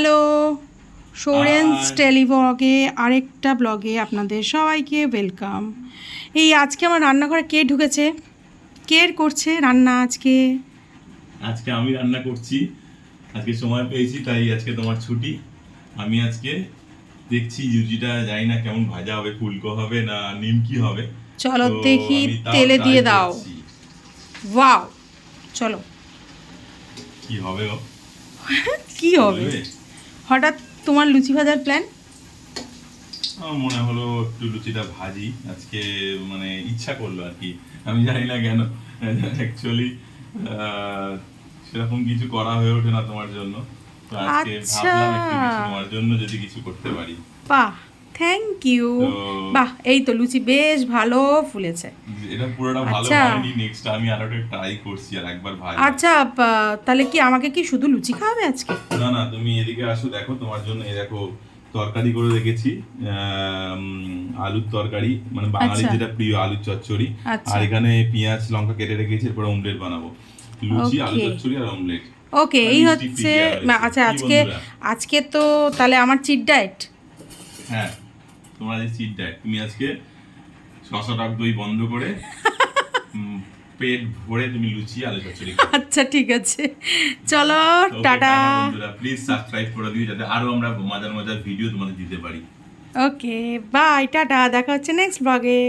Hello, সৌরেন্স টেলিব্লগে আরেকটা ব্লগে আপনাদের সবাইকে ওয়েলকাম। এই আজকে আমার রান্নাঘরে কে ঢুকেছে, কে করছে রান্না আজকে? আজকে আমি রান্না করছি। আজকে সময় পেয়েছি তাই আজকে তোমার ছুটি। আমি আজকে দেখছি লুচিটা জানি না কেমন ভাজা হবে, ফুলকো হবে না নিমকি হবে। চলো তো দেখি, আমি তাও তেলে try দিয়ে দাও। করছি। ওয়াও, চলো। কি হবে গো? কি হবে বলবে? হঠাৎ তোমার লুচি ভাজার প্ল্যান? আমার মনে হলো একটু লুচিটা ভাজি আজকে, মানে ইচ্ছা করলো আর কি। আমি জানি না কেন, অ্যাকচুয়ালি সেরকম কিছু করা হয়ে ওঠে না তোমার জন্য। তো আজকে আচ্ছা, ভাবলাম একটু কিছু তোমার জন্য যদি কিছু করতে পারি। বাহ, থ্যাংক ইউ। তো বাহ, এই তো লুচি বেশ ভালো ফুলেছে। এটা পুরোটা ভালো আচ্ছা হয়নি, নেক্সট আমি আরো একটা ট্রাই করছি আর একবার ভাজা। আচ্ছা, তাহলে কি আমাকে কি শুধু লুচি খাওয়াবে আজকে? না না, তুমি এদিকে আসো, দেখো তোমার জন্য এই দেখো তরকারি করে রেখেছি। আলুর তরকারি, মানে বাঙালির আচ্ছা যেটা প্রিয় আলুর চচ্চড়ি। আচ্ছা, আর এখানে পেঁয়াজ লঙ্কা কেটে রেখেছি, এরপর অমলেট বানাবো। লুচি, আলু ওকে চচ্চড়ি আর অমলেট। ওকে, আর এই মিষ্টি হচ্ছে। ফ্রিজে রয়েছে। আচ্ছা, কি আজকে বন্ধুরা? আজকে তো তাহলে আমার চিট ডায়েট। হ্যাঁ, তোমার এই সিট দেখ, তুমি আজকে শশা টক দই বন্ধ করে উম, পেট ভরে তুমি লুচি আলু চচ্চড়ি খাও। আচ্ছা ঠিক আছে, চলো, ওকে, টাটা। টাটা বন্ধুরা, প্লিজ সাবস্ক্রাইব করে দিও যাতে আরো আমরা মজার মজার ভিডিও তোমাদের দিতে পারি। ওকে, বাই, টাটা, দেখা হচ্ছে নেক্সট ব্লগে।